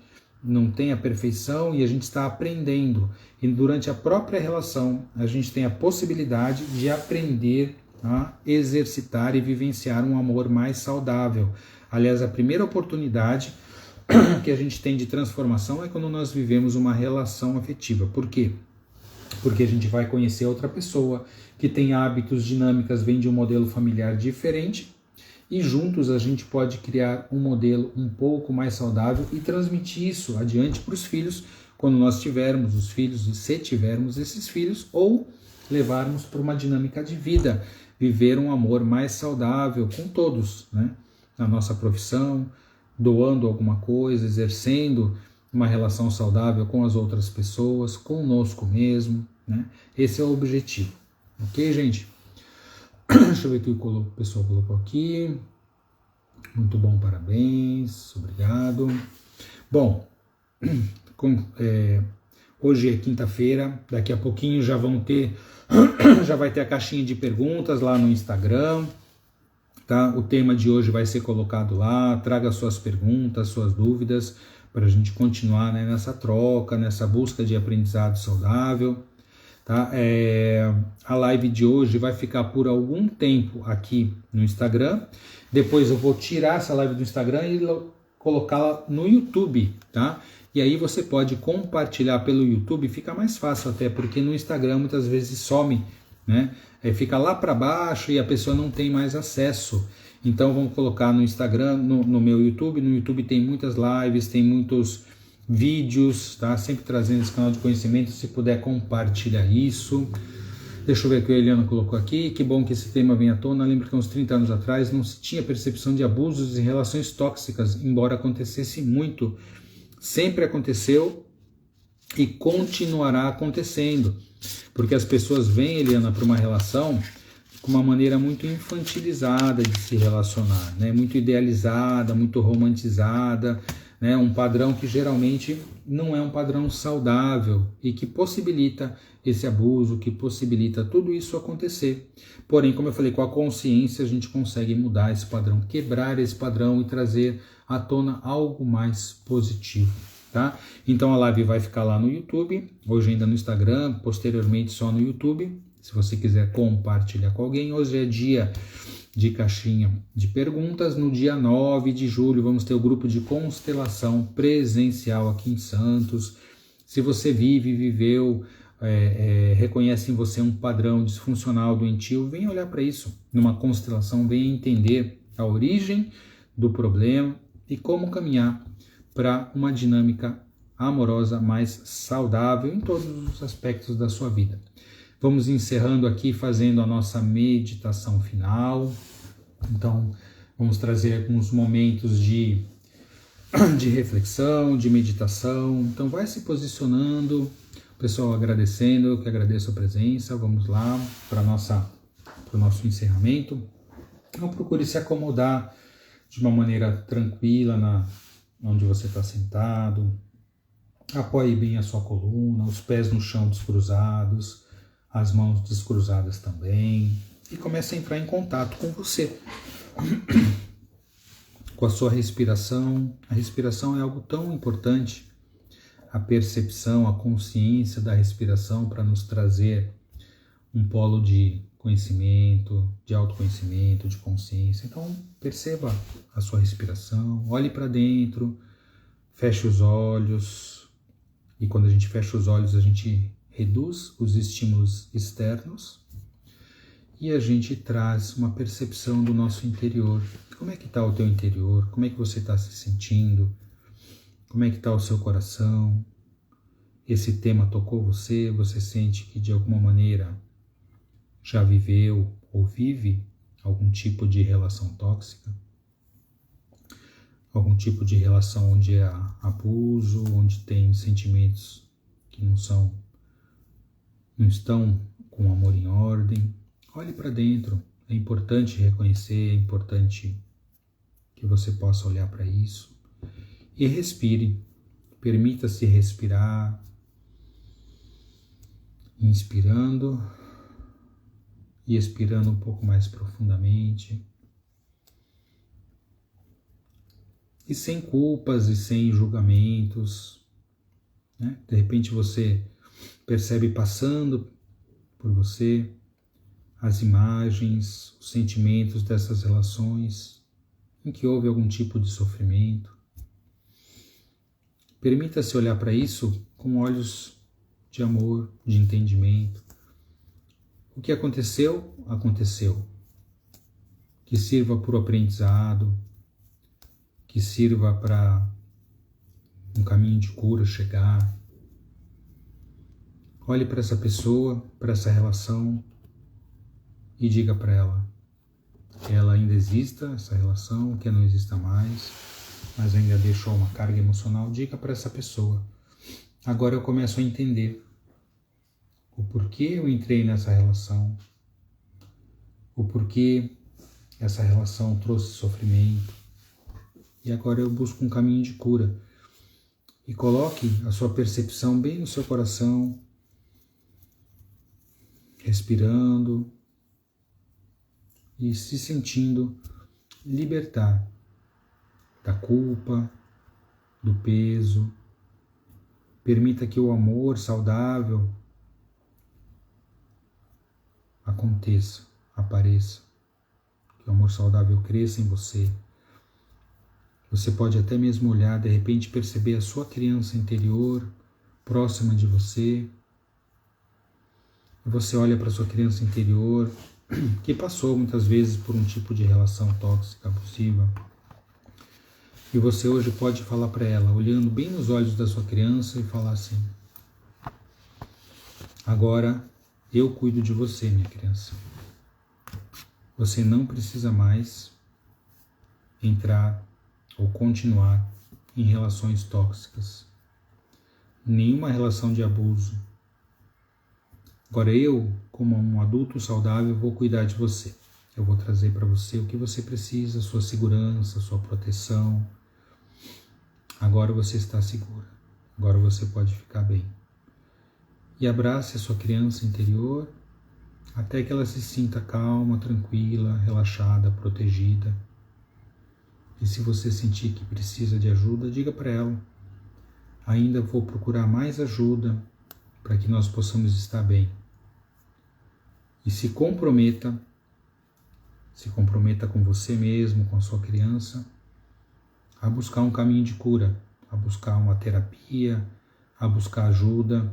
não tem a perfeição e a gente está aprendendo. E durante a própria relação, a gente tem a possibilidade de aprender a exercitar e vivenciar um amor mais saudável. Aliás, a primeira oportunidade que a gente tem de transformação é quando nós vivemos uma relação afetiva. Por quê? Porque a gente vai conhecer outra pessoa que tem hábitos, dinâmicas, vem de um modelo familiar diferente, e juntos a gente pode criar um modelo um pouco mais saudável e transmitir isso adiante para os filhos, quando nós tivermos os filhos, e se tivermos esses filhos, ou levarmos para uma dinâmica de vida, viver um amor mais saudável com todos, né? Na nossa profissão, doando alguma coisa, exercendo uma relação saudável com as outras pessoas, conosco mesmo, né? Esse é o objetivo, ok, gente? Deixa eu ver o que o pessoal colocou aqui. Muito bom, parabéns, obrigado. Bom, hoje é quinta-feira, daqui a pouquinho já vai ter a caixinha de perguntas lá no Instagram, tá? O tema de hoje vai ser colocado lá, traga suas perguntas, suas dúvidas, para a gente continuar, né, nessa troca, nessa busca de aprendizado saudável. Tá? A live de hoje vai ficar por algum tempo aqui no Instagram. Depois eu vou tirar essa live do Instagram e colocá-la no YouTube, tá? E aí você pode compartilhar pelo YouTube, fica mais fácil até, porque no Instagram muitas vezes some, né? Fica lá para baixo e a pessoa não tem mais acesso. Então vamos colocar no Instagram, no meu YouTube. No YouTube tem muitas lives, tem muitos vídeos, tá? Sempre trazendo esse canal de conhecimento. Se puder, compartilhar isso. Deixa eu ver o que a Eliana colocou aqui. Que bom que esse tema vem à tona. Lembro que uns 30 anos atrás não se tinha percepção de abusos e relações tóxicas, embora acontecesse muito. Sempre aconteceu e continuará acontecendo, porque as pessoas vêm, Eliana, para uma relação com uma maneira muito infantilizada de se relacionar, né? Muito idealizada, muito romantizada, né? Um padrão que geralmente não é um padrão saudável e que possibilita esse abuso, que possibilita tudo isso acontecer. Porém, como eu falei, com a consciência a gente consegue mudar esse padrão, quebrar esse padrão e trazer à tona algo mais positivo, tá? Então a live vai ficar lá no YouTube, hoje ainda no Instagram, posteriormente só no YouTube. Se você quiser compartilhar com alguém, hoje é dia de caixinha de perguntas. No dia 9 de julho vamos ter o grupo de constelação presencial aqui em Santos. Se você viveu, reconhece em você um padrão disfuncional, doentio, venha olhar para isso numa constelação, venha entender a origem do problema e como caminhar para uma dinâmica amorosa mais saudável em todos os aspectos da sua vida. Vamos encerrando aqui fazendo a nossa meditação final. Então, vamos trazer alguns momentos de reflexão, de meditação. Então, vai se posicionando. Pessoal, agradecendo, eu que agradeço a presença. Vamos lá para o nosso encerramento. Então, procure se acomodar de uma maneira tranquila onde você está sentado. Apoie bem a sua coluna, os pés no chão descruzados, as mãos descruzadas também, e comece a entrar em contato com você, com a sua respiração. A respiração é algo tão importante, a percepção, a consciência da respiração para nos trazer um polo de conhecimento, de autoconhecimento, de consciência. Então perceba a sua respiração, olhe para dentro, feche os olhos, e quando a gente fecha os olhos a gente reduz os estímulos externos e a gente traz uma percepção do nosso interior. Como é que está o teu interior? Como é que você está se sentindo? Como é que está o seu coração? Esse tema tocou você? Você sente que de alguma maneira já viveu ou vive algum tipo de relação tóxica? Algum tipo de relação onde há abuso, onde tem sentimentos que não estão com o amor em ordem? Olhe para dentro, é importante reconhecer, é importante que você possa olhar para isso. E respire, permita-se respirar, inspirando e expirando um pouco mais profundamente. E sem culpas e sem julgamentos, né? De repente você percebe passando por você as imagens, os sentimentos dessas relações em que houve algum tipo de sofrimento. Permita-se olhar para isso com olhos de amor, de entendimento. O que aconteceu, aconteceu. Que sirva por aprendizado, que sirva para um caminho de cura chegar. Olhe para essa pessoa, para essa relação e diga para ela que ela ainda exista, essa relação, que não exista mais, mas ainda deixou uma carga emocional. Diga para essa pessoa: agora eu começo a entender o porquê eu entrei nessa relação, o porquê essa relação trouxe sofrimento, e agora eu busco um caminho de cura. E coloque a sua percepção bem no seu coração, respirando e se sentindo libertar da culpa, do peso. Permita que o amor saudável aconteça, apareça, que o amor saudável cresça em você. Você pode até mesmo olhar, de repente perceber a sua criança interior próxima de você. E você olha para a sua criança interior, que passou muitas vezes por um tipo de relação tóxica, abusiva. E você hoje pode falar para ela, olhando bem nos olhos da sua criança, e falar assim: agora eu cuido de você, minha criança. Você não precisa mais entrar ou continuar em relações tóxicas, nenhuma relação de abuso. Agora eu, como um adulto saudável, vou cuidar de você. Eu vou trazer para você o que você precisa, sua segurança, sua proteção. Agora você está segura. Agora você pode ficar bem. E abrace a sua criança interior até que ela se sinta calma, tranquila, relaxada, protegida. E se você sentir que precisa de ajuda, diga para ela: ainda vou procurar mais ajuda para que nós possamos estar bem. E se comprometa com você mesmo, com a sua criança, a buscar um caminho de cura, a buscar uma terapia, a buscar ajuda,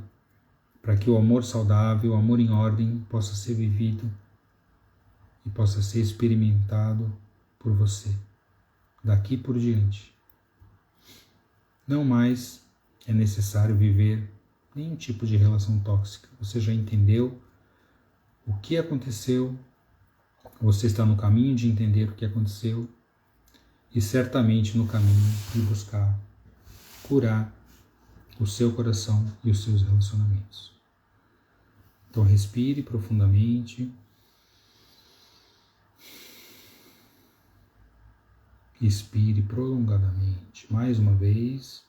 para que o amor saudável, o amor em ordem, possa ser vivido e possa ser experimentado por você, daqui por diante. Não mais é necessário viver nenhum tipo de relação tóxica. Você já entendeu o que aconteceu, você está no caminho de entender o que aconteceu e certamente no caminho de buscar curar o seu coração e os seus relacionamentos. Então respire profundamente. Expire prolongadamente. Mais uma vez.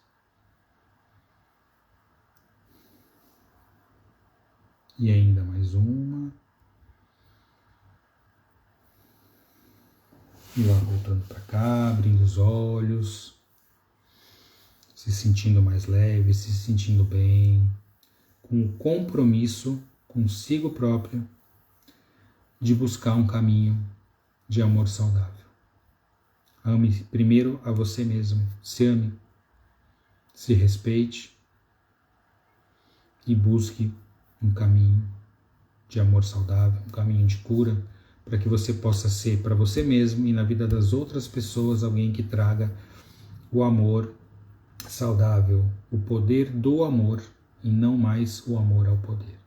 E ainda mais uma. E lá voltando para cá, abrindo os olhos. Se sentindo mais leve, se sentindo bem. Com o compromisso consigo próprio de buscar um caminho de amor saudável. Ame primeiro a você mesmo, se ame, se respeite e busque um caminho de amor saudável, um caminho de cura, para que você possa ser para você mesmo e na vida das outras pessoas alguém que traga o amor saudável, o poder do amor e não mais o amor ao poder.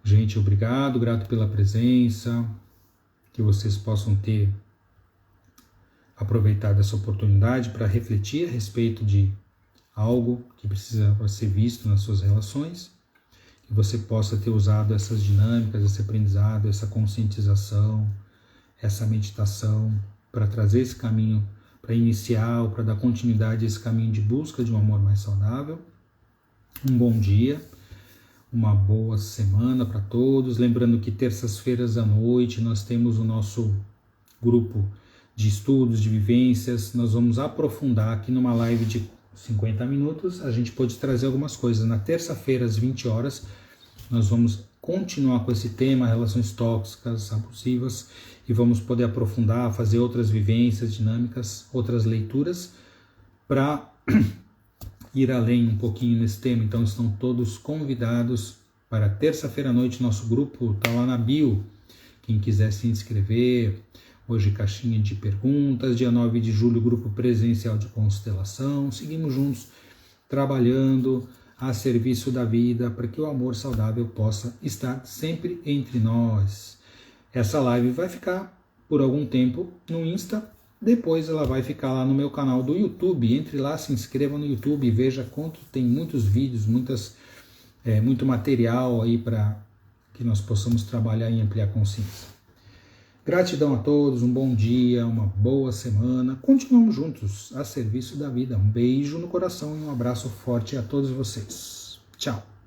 Gente, obrigado, grato pela presença, que vocês possam ter aproveitado essa oportunidade para refletir a respeito de algo que precisa ser visto nas suas relações, que você possa ter usado essas dinâmicas, esse aprendizado, essa conscientização, essa meditação para trazer esse caminho, para iniciar ou para dar continuidade a esse caminho de busca de um amor mais saudável. Um bom dia, uma boa semana para todos. Lembrando que terças-feiras à noite nós temos o nosso grupo de estudos, de vivências. Nós vamos aprofundar aqui numa live de 50 minutos. A gente pode trazer algumas coisas. Na terça-feira, às 20 horas, nós vamos continuar com esse tema, relações tóxicas, abusivas, e vamos poder aprofundar, fazer outras vivências, dinâmicas, outras leituras, para ir além um pouquinho nesse tema. Então estão todos convidados para terça-feira à noite. Nosso grupo está lá na bio, quem quiser se inscrever. Hoje caixinha de perguntas, dia 9 de julho grupo presencial de constelação. Seguimos juntos trabalhando a serviço da vida para que o amor saudável possa estar sempre entre nós. Essa live vai ficar por algum tempo no Insta. Depois ela vai ficar lá no meu canal do YouTube. Entre lá, se inscreva no YouTube e veja quanto tem muitos vídeos, muito material aí para que nós possamos trabalhar e ampliar a consciência. Gratidão a todos, um bom dia, uma boa semana. Continuamos juntos a serviço da vida. Um beijo no coração e um abraço forte a todos vocês. Tchau.